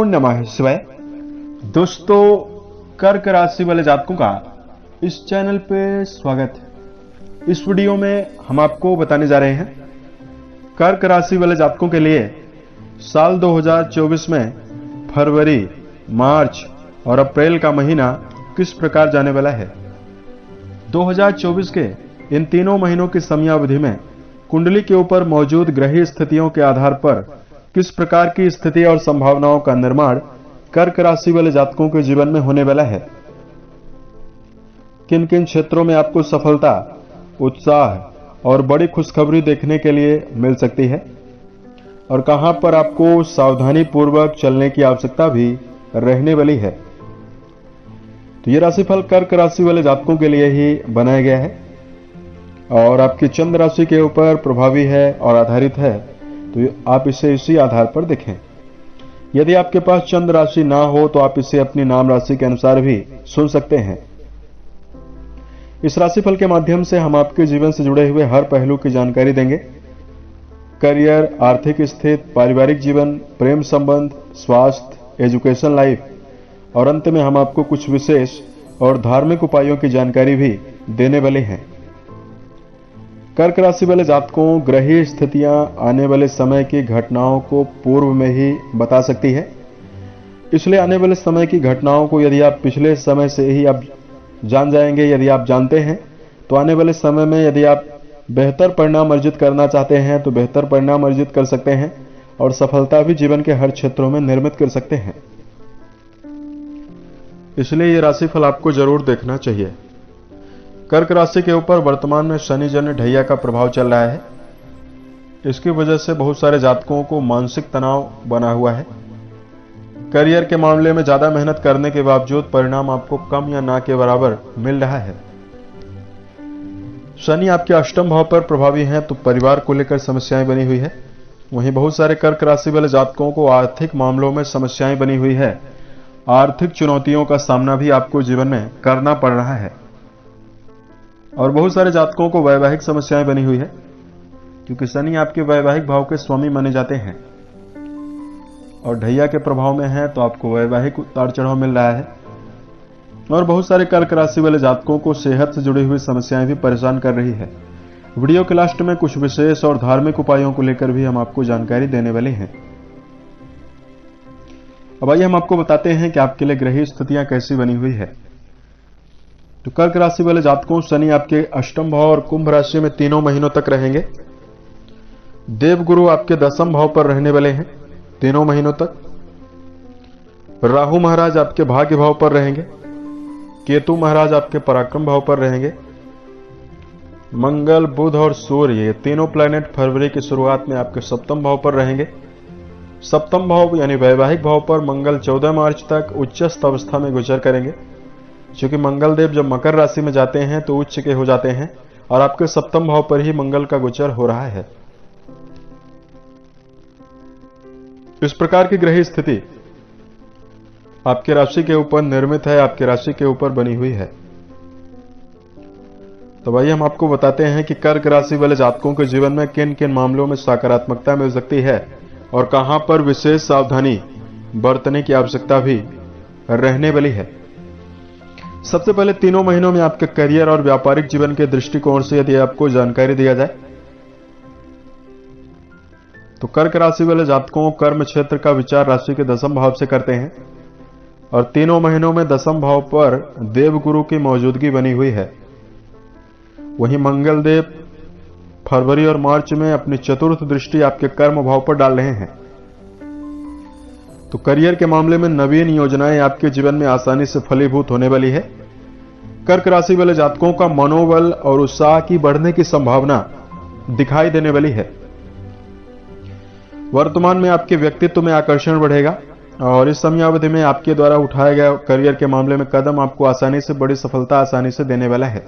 नमः शिवाय। दोस्तों, कर्क राशि वाले जातकों का इस चैनल पे स्वागत है। इस वीडियो में हम आपको बताने जा रहे हैं कर्क राशि वाले जातकों के लिए साल 2024 में फरवरी, मार्च और अप्रैल का महीना किस प्रकार जाने वाला है। 2024 के इन तीनों महीनों की समयावधि में कुंडली के ऊपर मौजूद ग्रहीय स्थितियों के आधार पर किस प्रकार की स्थिति और संभावनाओं का निर्माण कर्क राशि वाले जातकों के जीवन में होने वाला है। किन किन क्षेत्रों में आपको सफलता, उत्साह और बड़ी खुशखबरी देखने के लिए मिल सकती है और कहां पर आपको सावधानी पूर्वक चलने की आवश्यकता भी रहने वाली है। तो ये राशिफल कर्क राशि वाले जातकों के लिए ही बनाया गया है और आपकी चंद्र राशि के ऊपर प्रभावी है और आधारित है, तो आप इसे इसी आधार पर देखें। यदि आपके पास चंद्र राशि ना हो तो आप इसे अपनी नाम राशि के अनुसार भी सुन सकते हैं। इस राशिफल के माध्यम से हम आपके जीवन से जुड़े हुए हर पहलू की जानकारी देंगे। करियर, आर्थिक स्थिति, पारिवारिक जीवन, प्रेम संबंध, स्वास्थ्य, एजुकेशन लाइफ और अंत में हम आपको कुछ विशेष और धार्मिक उपायों की जानकारी भी देने वाले हैं। कर्क राशि वाले जातकों ग्रहीय स्थितियां आने वाले समय की घटनाओं को पूर्व में ही बता सकती है। इसलिए आने वाले समय की घटनाओं को यदि आप पिछले समय से ही आप जान जाएंगे, यदि आप जानते हैं, तो आने वाले समय में यदि आप बेहतर परिणाम अर्जित करना चाहते हैं तो बेहतर परिणाम अर्जित कर सकते हैं और सफलता भी जीवन के हर क्षेत्रों में निर्मित कर सकते हैं। इसलिए यह राशिफल आपको जरूर देखना चाहिए। कर्क राशि के ऊपर वर्तमान में शनि जन्य ढैया का प्रभाव चल रहा है। इसकी वजह से बहुत सारे जातकों को मानसिक तनाव बना हुआ है। करियर के मामले में ज्यादा मेहनत करने के बावजूद परिणाम आपको कम या ना के बराबर मिल रहा है। शनि आपके अष्टम भाव पर प्रभावी हैं, तो परिवार को लेकर समस्याएं बनी हुई है। वहीं बहुत सारे कर्क राशि वाले जातकों को आर्थिक मामलों में समस्याएं बनी हुई है। आर्थिक चुनौतियों का सामना भी आपको जीवन में करना पड़ रहा है और बहुत सारे जातकों को वैवाहिक समस्याएं बनी हुई है, क्योंकि शनि आपके वैवाहिक भाव के स्वामी माने जाते हैं और ढैया के प्रभाव में है, तो आपको वैवाहिक उतार चढ़ाव मिल रहा है। और बहुत सारे कर्क राशि वाले जातकों को सेहत से जुड़ी हुई समस्याएं भी परेशान कर रही है। वीडियो के लास्ट में कुछ विशेष और धार्मिक उपायों को लेकर भी हम आपको जानकारी देने वाले हैं। अब आइए हम आपको बताते हैं कि आपके लिए ग्रहीय स्थितियां कैसी बनी हुई है। तो कर्क राशि वाले जातकों शनि आपके अष्टम भाव और कुंभ राशि में तीनों महीनों तक रहेंगे। देवगुरु आपके दसम भाव पर रहने वाले हैं तीनों महीनों तक। राहु महाराज आपके भाग्य भाव पर रहेंगे। केतु महाराज आपके पराक्रम भाव पर रहेंगे। मंगल, बुध और सूर्य ये तीनों प्लैनेट फरवरी की शुरुआत में आपके सप्तम भाव पर रहेंगे। सप्तम भाव यानी वैवाहिक भाव पर मंगल 14 मार्च तक उच्चस्थ अवस्था में गोचर करेंगे। क्योंकि मंगल देव जब मकर राशि में जाते हैं तो उच्च के हो जाते हैं और आपके सप्तम भाव पर ही मंगल का गोचर हो रहा है। इस प्रकार की ग्रहीय स्थिति आपके राशि के ऊपर निर्मित है, आपके राशि के ऊपर बनी हुई है। तो भाई हम आपको बताते हैं कि कर्क राशि वाले जातकों के जीवन में किन किन मामलों में सकारात्मकता मिल सकती है और कहां पर विशेष सावधानी बरतने की आवश्यकता भी रहने वाली है। सबसे पहले तीनों महीनों में आपके करियर और व्यापारिक जीवन के दृष्टिकोण से यदि आपको जानकारी दिया जाए तो कर्क राशि वाले जातकों कर्म क्षेत्र का विचार राशि के दसम भाव से करते हैं और तीनों महीनों में दसम भाव पर देवगुरु की मौजूदगी बनी हुई है। वहीं मंगल देव फरवरी और मार्च में अपनी चतुर्थ दृष्टि आपके कर्म भाव पर डाल रहे हैं। तो करियर के मामले में नवीन योजनाएं आपके जीवन में आसानी से फलीभूत होने वाली है। कर्क राशि वाले जातकों का मनोबल और उत्साह की बढ़ने की संभावना दिखाई देने वाली है। वर्तमान में आपके व्यक्तित्व में आकर्षण बढ़ेगा और इस समयावधि में आपके द्वारा उठाया गया करियर के मामले में कदम आपको आसानी से बड़ी सफलता आसानी से देने वाला है।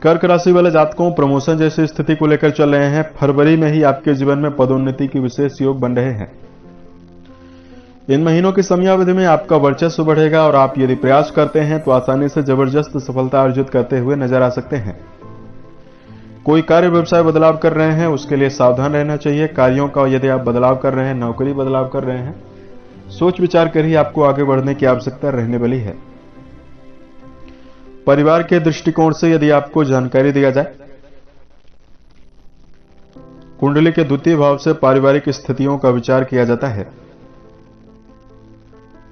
कर्क राशि वाले जातकों प्रमोशन जैसी स्थिति को लेकर चल रहे हैं। फरवरी में ही आपके जीवन में पदोन्नति की विशेष योग बन रहे हैं। इन महीनों की समयावधि में आपका वर्चस्व बढ़ेगा और आप यदि प्रयास करते हैं तो आसानी से जबरदस्त सफलता अर्जित करते हुए नजर आ सकते हैं। कोई कार्य व्यवसाय बदलाव कर रहे हैं उसके लिए सावधान रहना चाहिए। कार्यों का यदि आप बदलाव कर रहे हैं, नौकरी बदलाव कर रहे हैं सोच विचार कर ही आपको आगे बढ़ने की आवश्यकता रहने वाली है। परिवार के दृष्टिकोण से यदि आपको जानकारी दिया जाए, कुंडली के द्वितीय भाव से पारिवारिक स्थितियों का विचार किया जाता है।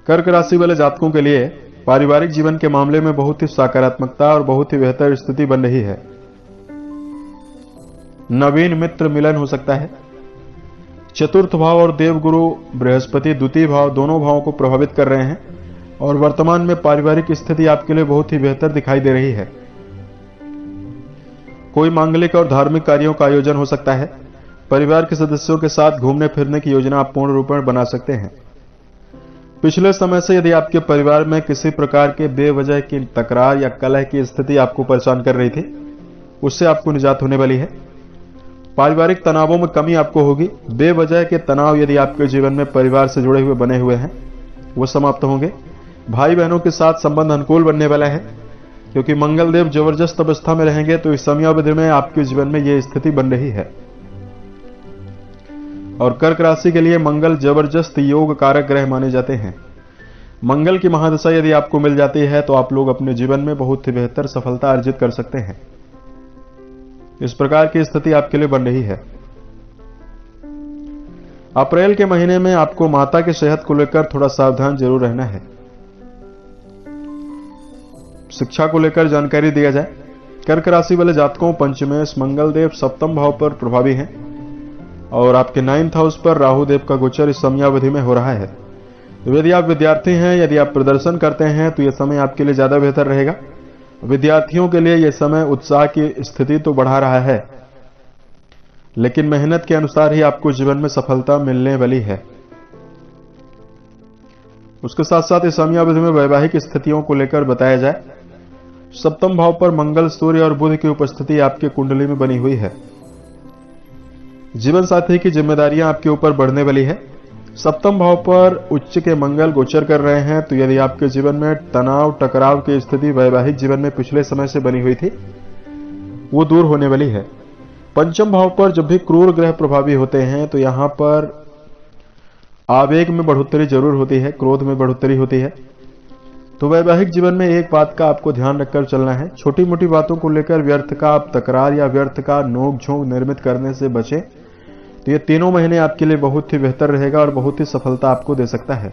कर्क राशि वाले जातकों के लिए पारिवारिक जीवन के मामले में बहुत ही सकारात्मकता और बहुत ही बेहतर स्थिति बन रही है। नवीन मित्र मिलन हो सकता है। चतुर्थ भाव और देवगुरु बृहस्पति द्वितीय भाव दोनों भावों को प्रभावित कर रहे हैं और वर्तमान में पारिवारिक स्थिति आपके लिए बहुत ही बेहतर दिखाई दे रही है। कोई मांगलिक और धार्मिक कार्यों का आयोजन हो सकता है। परिवार के सदस्यों के साथ घूमने फिरने की योजना आप पूर्ण रूप में बना सकते हैं। पिछले समय से यदि आपके परिवार में किसी प्रकार के बेवजह की तकरार या कलह की स्थिति आपको परेशान कर रही थी, उससे आपको निजात होने वाली है। पारिवारिक तनावों में कमी आपको होगी। बेवजह के तनाव यदि आपके जीवन में परिवार से जुड़े हुए बने हुए हैं, वो समाप्त होंगे। भाई बहनों के साथ संबंध अनुकूल बनने वाला है, क्योंकि मंगल देव जबरदस्त अवस्था में रहेंगे, तो इस समयावधि में आपके जीवन में यह स्थिति बन रही है। और कर्क राशि के लिए मंगल जबरदस्त योग कारक ग्रह माने जाते हैं। मंगल की महादशा यदि आपको मिल जाती है तो आप लोग अपने जीवन में बहुत ही बेहतर सफलता अर्जित कर सकते हैं। इस प्रकार की स्थिति आपके लिए बन रही है। अप्रैल के महीने में आपको माता की सेहत को लेकर थोड़ा सावधान जरूर रहना है। शिक्षा को लेकर जानकारी दिया जाए, कर्क राशि वाले जातकों पंचमेश मंगल देव सप्तम भाव पर प्रभावी हैं और आपके 9th हाउस पर राहु देव का गोचर इस समयावधि में हो रहा है। यदि आप विद्यार्थी हैं, यदि आप प्रदर्शन करते हैं, तो यह समय आपके लिए ज्यादा बेहतर रहेगा। विद्यार्थियों के लिए यह समय उत्साह की स्थिति तो बढ़ा रहा है, लेकिन मेहनत के अनुसार ही आपको जीवन में सफलता मिलने वाली है। उसके साथ साथ इस समयावधि में वैवाहिक स्थितियों को लेकर बताया जाए, सप्तम भाव पर मंगल, सूर्य और बुध की उपस्थिति आपके कुंडली में बनी हुई है। जीवन साथी की जिम्मेदारियां आपके ऊपर बढ़ने वाली है। सप्तम भाव पर उच्च के मंगल गोचर कर रहे हैं, तो यदि आपके जीवन में तनाव टकराव की स्थिति वैवाहिक जीवन में पिछले समय से बनी हुई थी, वो दूर होने वाली है। पंचम भाव पर जब भी क्रूर ग्रह प्रभावी होते हैं, तो यहां पर आवेग में बढ़ोतरी जरूर होती है, क्रोध में बढ़ोतरी होती है। तो वैवाहिक जीवन में एक बात का आपको ध्यान रखकर चलना है, छोटी मोटी बातों को लेकर व्यर्थ का आप तकरार या व्यर्थ का नोक झोंक निर्मित करने से बचें। तो ये तीनों महीने आपके लिए बहुत ही बेहतर रहेगा और बहुत ही सफलता आपको दे सकता है।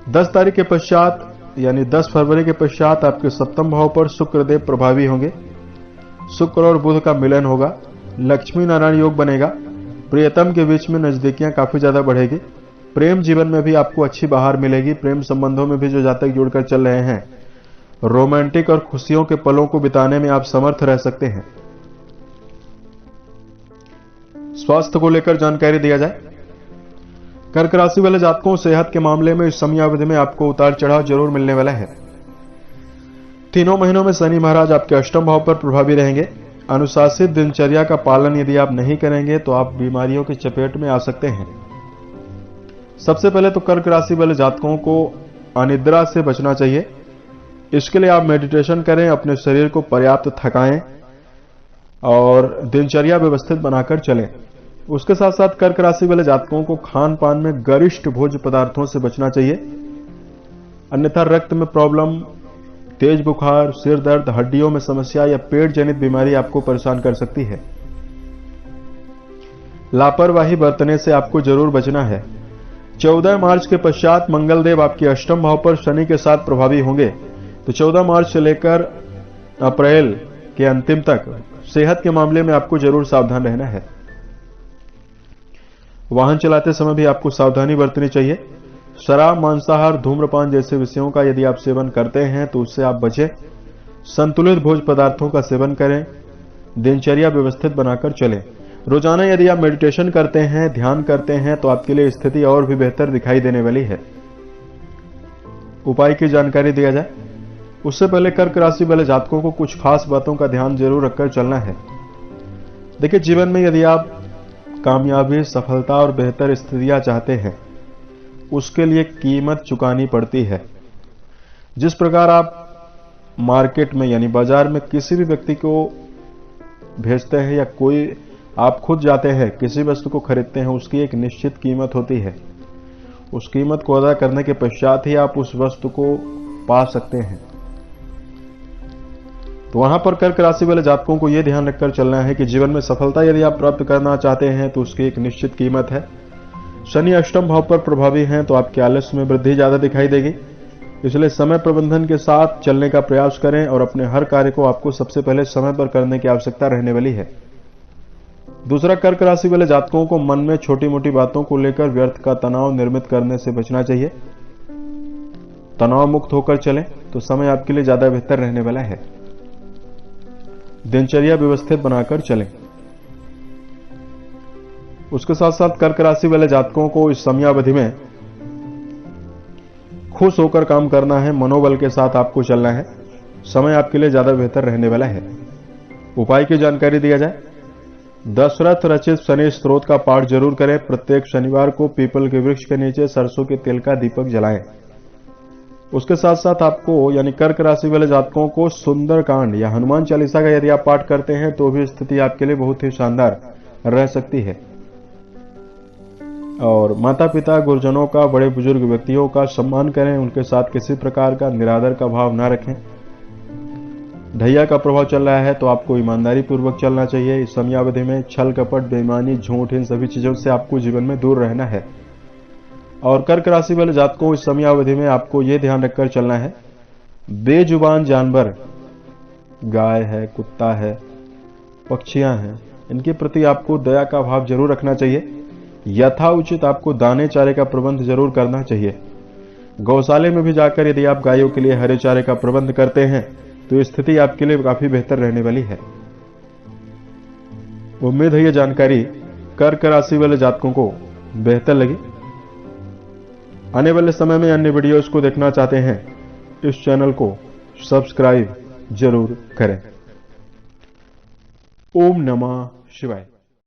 10 तारीख के पश्चात यानी 10 फरवरी के पश्चात आपके सप्तम भाव पर शुक्रदेव प्रभावी होंगे। शुक्र और बुध का मिलन होगा, लक्ष्मी नारायण योग बनेगा, प्रियतम के बीच में नजदीकियां काफी ज्यादा बढ़ेगी। प्रेम जीवन में भी आपको अच्छी बहार मिलेगी। प्रेम संबंधों में भी जो जातक जुड़कर चल रहे हैं, रोमांटिक और खुशियों के पलों को बिताने में आप समर्थ रह सकते हैं। स्वास्थ्य को लेकर जानकारी दिया जाए, कर्क राशि वाले जातकों सेहत के मामले में इस समयावधि में आपको उतार चढ़ाव जरूर मिलने वाला है। तीनों महीनों में शनि महाराज आपके अष्टम भाव पर प्रभावी रहेंगे। अनुशासित दिनचर्या का पालन यदि आप नहीं करेंगे तो आप बीमारियों की चपेट में आ सकते हैं। सबसे पहले तो कर्क राशि वाले जातकों को अनिद्रा से बचना चाहिए। इसके लिए आप मेडिटेशन करें, अपने शरीर को पर्याप्त थकाएं और दिनचर्या व्यवस्थित बनाकर चलें। उसके साथ साथ कर्क राशि वाले जातकों को खान पान में गरिष्ठ भोज्य पदार्थों से बचना चाहिए, अन्यथा रक्त में प्रॉब्लम, तेज बुखार, सिर दर्द, हड्डियों में समस्या या पेट जनित बीमारी आपको परेशान कर सकती है। लापरवाही बरतने से आपको जरूर बचना है। 14 मार्च के पश्चात मंगल देव आपके अष्टम भाव पर शनि के साथ प्रभावी होंगे, तो 14 मार्च से लेकर अप्रैल के अंतिम तक सेहत के मामले में आपको जरूर सावधान रहना है। वाहन चलाते समय भी आपको सावधानी बरतनी चाहिए। शराब, मांसाहार, धूम्रपान जैसे विषयों का यदि आप सेवन करते हैं तो उससे आप बचें। संतुलित भोज्य पदार्थों का सेवन करें, दिनचर्या व्यवस्थित बनाकर चलें। रोजाना यदि आप मेडिटेशन करते हैं, ध्यान करते हैं, तो आपके लिए स्थिति और भी बेहतर दिखाई देने वाली है। उपाय की जानकारी दिया जाए, उससे पहले कर्क राशि वाले जातकों को कुछ खास बातों का ध्यान जरूर रखकर चलना है। देखिए, जीवन में यदि आप कामयाबी, सफलता और बेहतर स्थितियां चाहते हैं, उसके लिए कीमत चुकानी पड़ती है। जिस प्रकार आप मार्केट में यानी बाजार में किसी भी व्यक्ति को भेजते हैं या कोई आप खुद जाते हैं किसी वस्तु को खरीदते हैं, उसकी एक निश्चित कीमत होती है। उस कीमत को अदा करने के पश्चात ही आप उस वस्तु को पा सकते हैं। तो वहां पर कर्क राशि वाले जातकों को यह ध्यान रखकर चलना है कि जीवन में सफलता यदि आप प्राप्त करना चाहते हैं तो उसकी एक निश्चित कीमत है। शनि अष्टम भाव पर प्रभावी हैं तो आपके आलस्य में वृद्धि ज्यादा दिखाई देगी, इसलिए समय प्रबंधन के साथ चलने का प्रयास करें और अपने हर कार्य को आपको सबसे पहले समय पर करने की आवश्यकता रहने वाली है। दूसरा, कर्क राशि वाले जातकों को मन में छोटी मोटी बातों को लेकर व्यर्थ का तनाव निर्मित करने से बचना चाहिए। तनाव मुक्त होकर चलें तो समय आपके लिए ज्यादा बेहतर रहने वाला है। दिनचर्या व्यवस्थित बनाकर चलें। उसके साथ साथ कर्क राशि वाले जातकों को इस समयावधि में खुश होकर काम करना है, मनोबल के साथ आपको चलना है। समय आपके लिए ज्यादा बेहतर रहने वाला है। उपाय की जानकारी दिया जाए, दशरथ रचित शनि स्त्रोत का पाठ जरूर करें। प्रत्येक शनिवार को पीपल के वृक्ष के नीचे सरसों के तेल का दीपक जलाएं। उसके साथ साथ आपको यानी कर्क राशि वाले जातकों को सुंदरकांड या हनुमान चालीसा का यदि आप पाठ करते हैं तो भी स्थिति आपके लिए बहुत ही शानदार रह सकती है। और माता पिता, गुरुजनों का, बड़े बुजुर्ग व्यक्तियों का सम्मान करें, उनके साथ किसी प्रकार का निरादर का भाव ना रखें। ढैया का प्रभाव चल रहा है तो आपको ईमानदारी पूर्वक चलना चाहिए। इस समयावधि में छल कपट, बेईमानी, झूठ, इन सभी चीजों से आपको जीवन में दूर रहना है। और कर्क राशि वाले जातकों इस समयावधि में आपको यह ध्यान रखकर चलना है, बेजुबान जानवर, गाय है, कुत्ता है, पक्षियां हैं, इनके प्रति आपको दया का भाव जरूर रखना चाहिए। यथाउचित आपको दाने चारे का प्रबंध जरूर करना चाहिए। गौशाले में भी जाकर यदि आप गायों के लिए हरे चारे का प्रबंध करते हैं तो स्थिति आपके लिए काफी बेहतर रहने वाली है। उम्मीद है यह जानकारी कर्क राशि वाले जातकों को बेहतर लगी। आने वाले समय में अन्य वीडियोस को देखना चाहते हैं, इस चैनल को सब्सक्राइब जरूर करें। ओम नमः शिवाय।